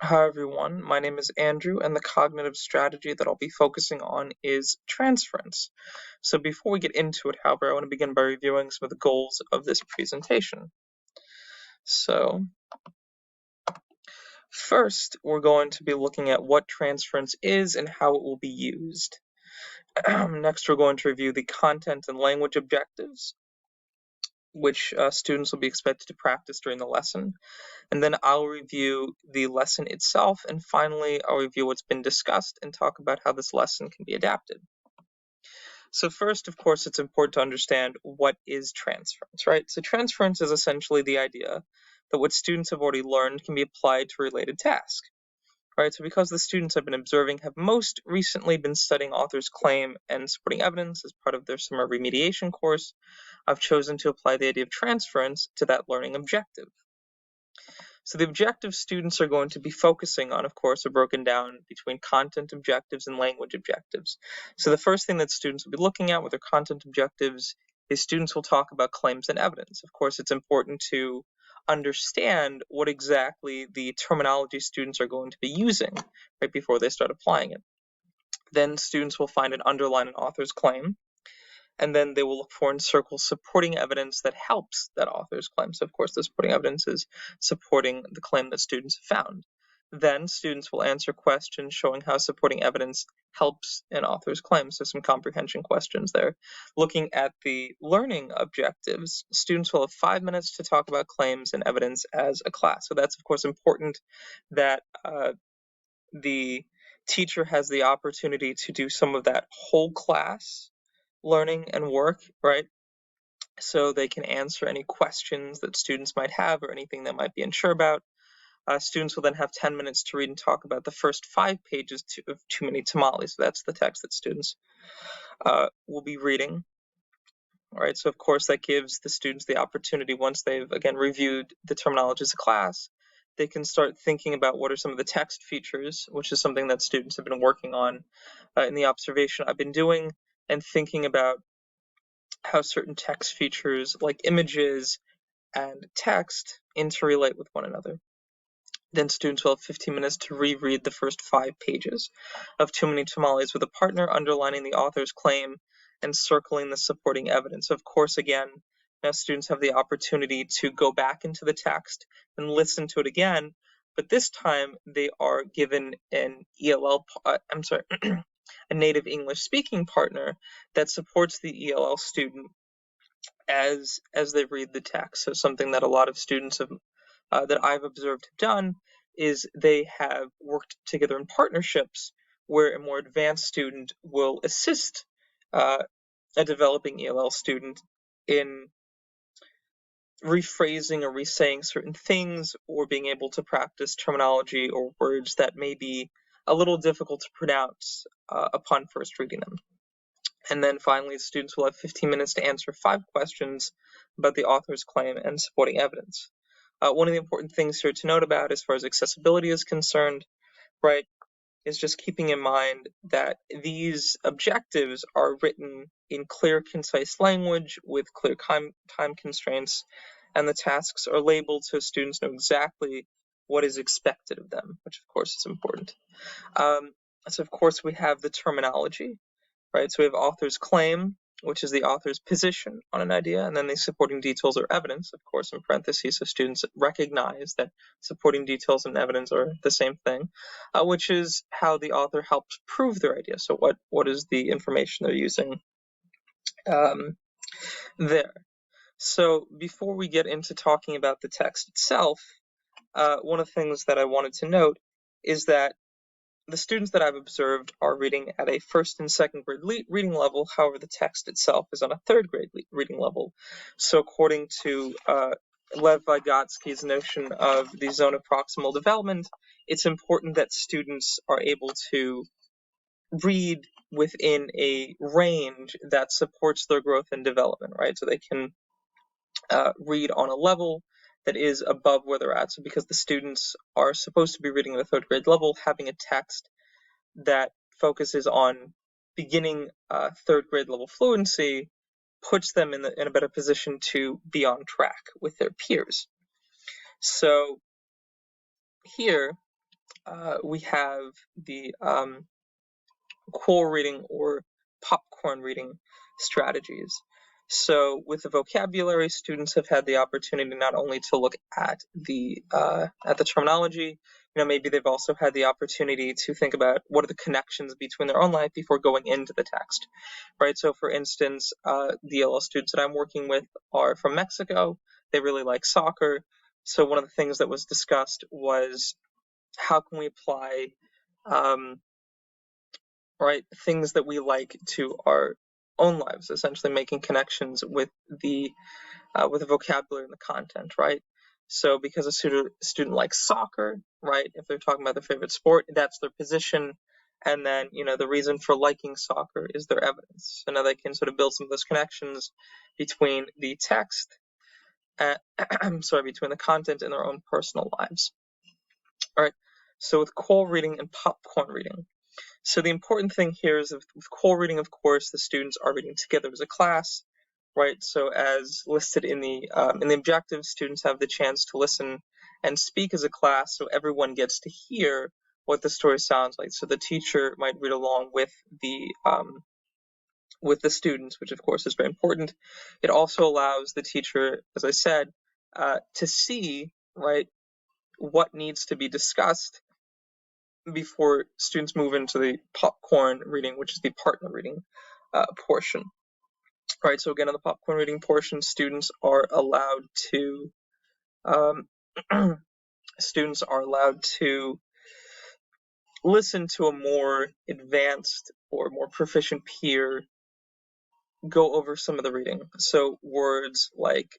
Hi everyone, my name is Andrew and the cognitive strategy that I'll be focusing on is transference. So before we get into it, however, I want to begin by reviewing some of the goals of this presentation. So first, we're going to be looking at what transference is and how it will be used. Next, we're going to review the content and language objectives, which students will be expected to practice during the lesson. And then I'll review the lesson itself, and finally I'll review what's been discussed and talk about how this lesson can be adapted. So first, of course, it's important to understand what is transference, right? So transference is essentially the idea that what students have already learned can be applied to a related task, right? So because the students have been observing have most recently been studying author's claim and supporting evidence as part of their summer remediation course, I've chosen to apply the idea of transference to that learning objective. So the objectives students are going to be focusing on, of course, are broken down between content objectives and language objectives. So the first thing that students will be looking at with their content objectives is students will talk about claims and evidence. Of course, it's important to understand what exactly the terminology students are going to be using right before they start applying it. Then students will find and underline an author's claim, and then they will look for and circle supporting evidence that helps that author's claim. So, of course, the supporting evidence is supporting the claim that students have found. Then students will answer questions showing how supporting evidence helps an author's claim. So some comprehension questions there. Looking at the learning objectives, students will have 5 minutes to talk about claims and evidence as a class. So that's, of course, important that the teacher has the opportunity to do some of that whole class learning and work, right? So they can answer any questions that students might have or anything they might be unsure about. Students will then have 10 minutes to read and talk about the first 5 pages of Too Many Tamales. So that's the text that students will be reading. All right, so of course that gives the students the opportunity, once they've again reviewed the terminology as a class, they can start thinking about what are some of the text features, which is something that students have been working on in the observation I've been doing, and thinking about how certain text features like images and text interrelate with one another. Then students will have 15 minutes to reread the first 5 pages of Too Many Tamales with a partner underlining the author's claim and circling the supporting evidence. Of course, again, now students have the opportunity to go back into the text and listen to it again, but this time they are given an a native English speaking partner that supports the ELL student as they read the text. So something that a lot of students have that I've observed have done is they have worked together in partnerships where a more advanced student will assist a developing ELL student in rephrasing or resaying certain things, or being able to practice terminology or words that may be a little difficult to pronounce upon first reading them. And then finally, students will have 15 minutes to answer 5 questions about the author's claim and supporting evidence. One of the important things here to note about as far as accessibility is concerned, right, is just keeping in mind that these objectives are written in clear, concise language with clear time constraints, and the tasks are labeled so students know exactly what is expected of them, which of course is important. So of course we have the terminology, right? So we have author's claim, which is the author's position on an idea, and then the supporting details or evidence, of course, in parentheses, so students recognize that supporting details and evidence are the same thing, which is how the author helps prove their idea. So what is the information they're using there? So before we get into talking about the text itself, one of the things that I wanted to note is that the students that I've observed are reading at a first and second grade reading level. However, the text itself is on a third grade reading level. So according to Lev Vygotsky's notion of the zone of proximal development, it's important that students are able to read within a range that supports their growth and development, right? So they can read on a level that is above where they're at. So because the students are supposed to be reading at a third grade level, having a text that focuses on beginning third grade level fluency puts them in a better position to be on track with their peers. So here we have the core reading or popcorn reading strategies. So with the vocabulary, students have had the opportunity not only to look at the terminology, maybe they've also had the opportunity to think about what are the connections between their own life before going into the text, right? So for instance, the ELL students that I'm working with are from Mexico. They really like soccer. So one of the things that was discussed was how can we apply um, right, things that we like to our own lives, essentially making connections with the vocabulary and the content, right? So because a student likes soccer, right, if they're talking about their favorite sport, that's their position. And then, the reason for liking soccer is their evidence. So now they can sort of build some of those connections between the text, I'm sorry, between the content and their own personal lives. All right. So with core reading and popcorn reading, so the important thing here is with core reading, of course, the students are reading together as a class, right? So as listed in the objectives, students have the chance to listen and speak as a class, so everyone gets to hear what the story sounds like. So the teacher might read along with the students, which of course is very important. It also allows the teacher, as I said, to see, right, what needs to be discussed before students move into the popcorn reading, which is the partner reading portion. Right. So again, in the popcorn reading portion, um, students are allowed to listen to a more advanced or more proficient peer go over some of the reading. So words like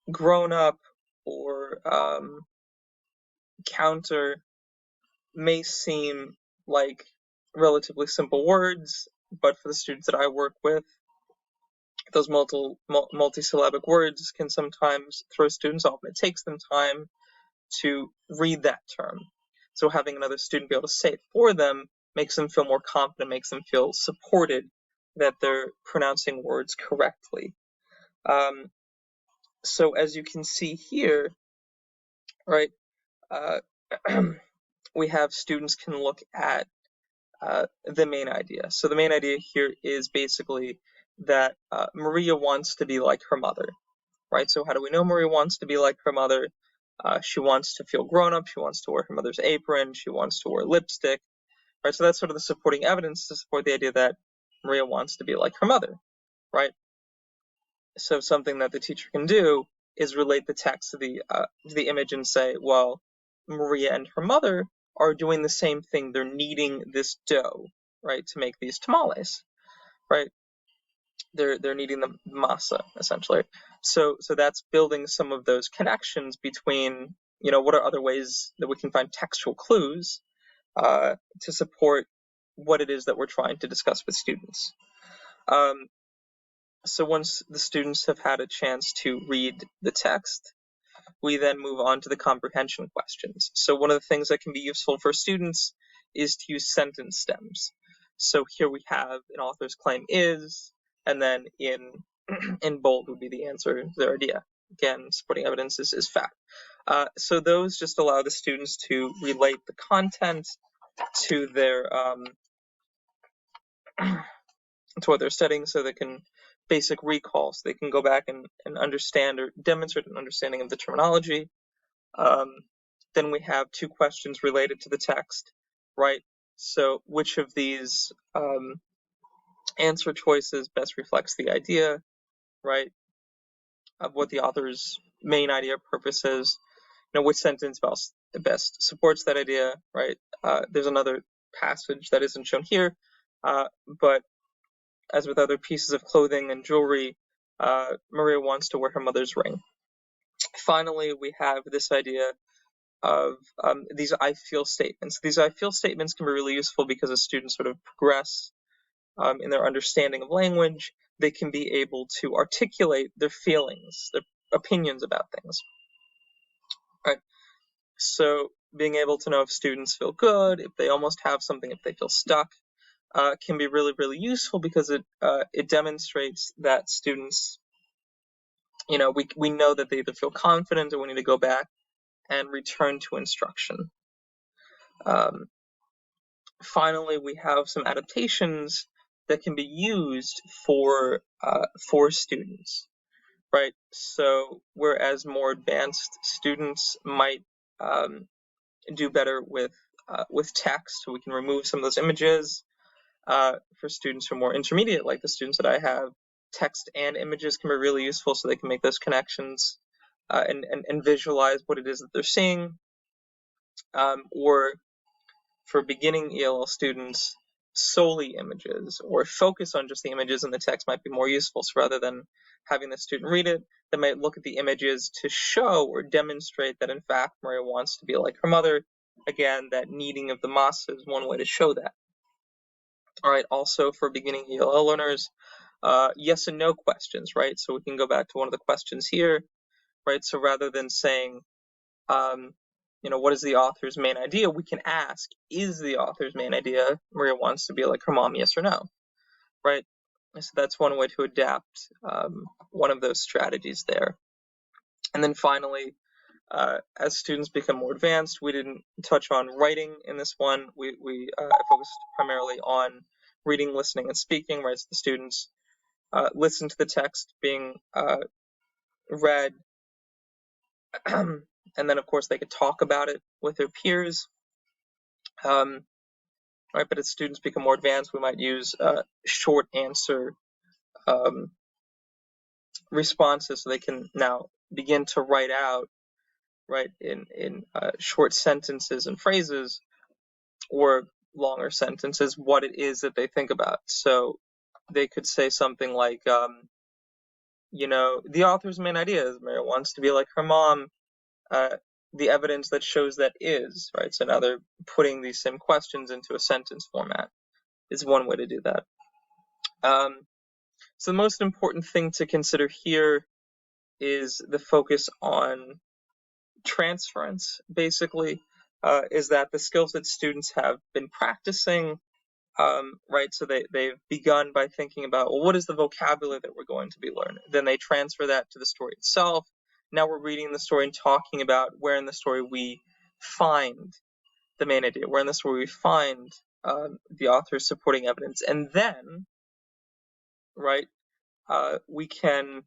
grown up or counter may seem like relatively simple words, but for the students that I work with, those multi-syllabic words can sometimes throw students off. It takes them time to read that term. So having another student be able to say it for them makes them feel more confident, makes them feel supported that they're pronouncing words correctly. So as you can see here, right, uh, we have students can look at the main idea. So the main idea here is basically that Maria wants to be like her mother, right? So how do we know Maria wants to be like her mother? She wants to feel grown up. She wants to wear her mother's apron. She wants to wear lipstick, right? So that's sort of the supporting evidence to support the idea that Maria wants to be like her mother, right? So something that the teacher can do is relate the text to the image and say, well, Maria and her mother are doing the same thing. They're kneading this dough, right, to make these tamales, right? They're kneading the masa essentially. So that's building some of those connections between, what are other ways that we can find textual clues to support what it is that we're trying to discuss with students. So once the students have had a chance to read the text, we then move on to the comprehension questions. So one of the things that can be useful for students is to use sentence stems. So here we have an author's claim is, and then in in bold would be the answer, their idea. Again, supporting evidence is fact. So those just allow the students to relate the content to their to what they're studying, so they can basic recall, so they can go back and understand or demonstrate an understanding of the terminology. Then we have two questions related to the text, right? So which of these answer choices best reflects the idea, right, of what the author's main idea or purpose is? Which sentence best supports that idea, right? There's another passage that isn't shown here, but as with other pieces of clothing and jewelry, Maria wants to wear her mother's ring. Finally, we have this idea of these I feel statements. These I feel statements can be really useful because as students sort of progress in their understanding of language, they can be able to articulate their feelings, their opinions about things. Right. So being able to know if students feel good, if they almost have something, if they feel stuck, can be really, really useful because it demonstrates that students, we know that they either feel confident or we need to go back and return to instruction. Finally, we have some adaptations that can be used for students, right? So whereas more advanced students might do better with text, we can remove some of those images. For students who are more intermediate, like the students that I have, text and images can be really useful, so they can make those connections and visualize what it is that they're seeing. Or for beginning ELL students, solely images or focus on just the images and the text might be more useful. So rather than having the student read it, they might look at the images to show or demonstrate that in fact Maria wants to be like her mother. Again, that kneading of the masa is one way to show that. All right, also for beginning ELL learners, yes and no questions, right? So we can go back to one of the questions here, right? So rather than saying, what is the author's main idea? We can ask, is the author's main idea Maria wants to be like her mom, yes or no, right? So that's one way to adapt one of those strategies there. And then finally, as students become more advanced, we didn't touch on writing in this one. I focused primarily on reading, listening, and speaking, right? So the students listen to the text being read, and then of course they could talk about it with their peers. Right, but as students become more advanced, we might use short answer responses, so they can now begin to write out, right, in short sentences and phrases, or longer sentences, what it is that they think about. So they could say something like, the author's main idea is Mary wants to be like her mom. The evidence that shows that is, right? So now they're putting these same questions into a sentence format is one way to do that. So the most important thing to consider here is the focus on transference, basically, is that the skills that students have been practicing, right? So they've begun by thinking about, well, what is the vocabulary that we're going to be learning? Then they transfer that to the story itself. Now we're reading the story and talking about where in the story we find the main idea, where in the story we find the author's supporting evidence. And then, right, we can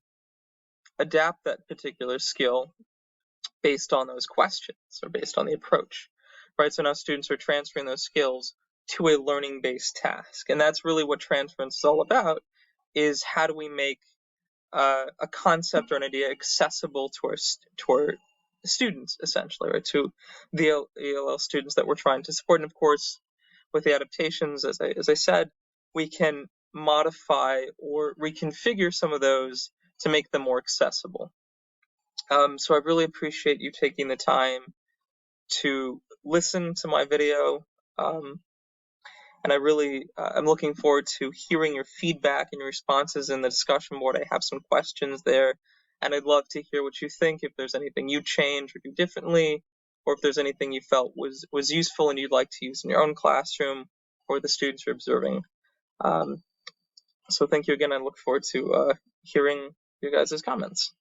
adapt that particular skill based on those questions or based on the approach, right? So now students are transferring those skills to a learning-based task. And that's really what transference is all about, is how do we make a concept or an idea accessible to our students, essentially, right? To the ELL students that we're trying to support. And of course, with the adaptations, as I said, we can modify or reconfigure some of those to make them more accessible. So I really appreciate you taking the time to listen to my video. And I'm looking forward to hearing your feedback and your responses in the discussion board. I have some questions there, and I'd love to hear what you think, if there's anything you change or do differently, or if there's anything you felt was useful and you'd like to use in your own classroom or the students you're observing. So thank you again. I look forward to hearing your guys' comments.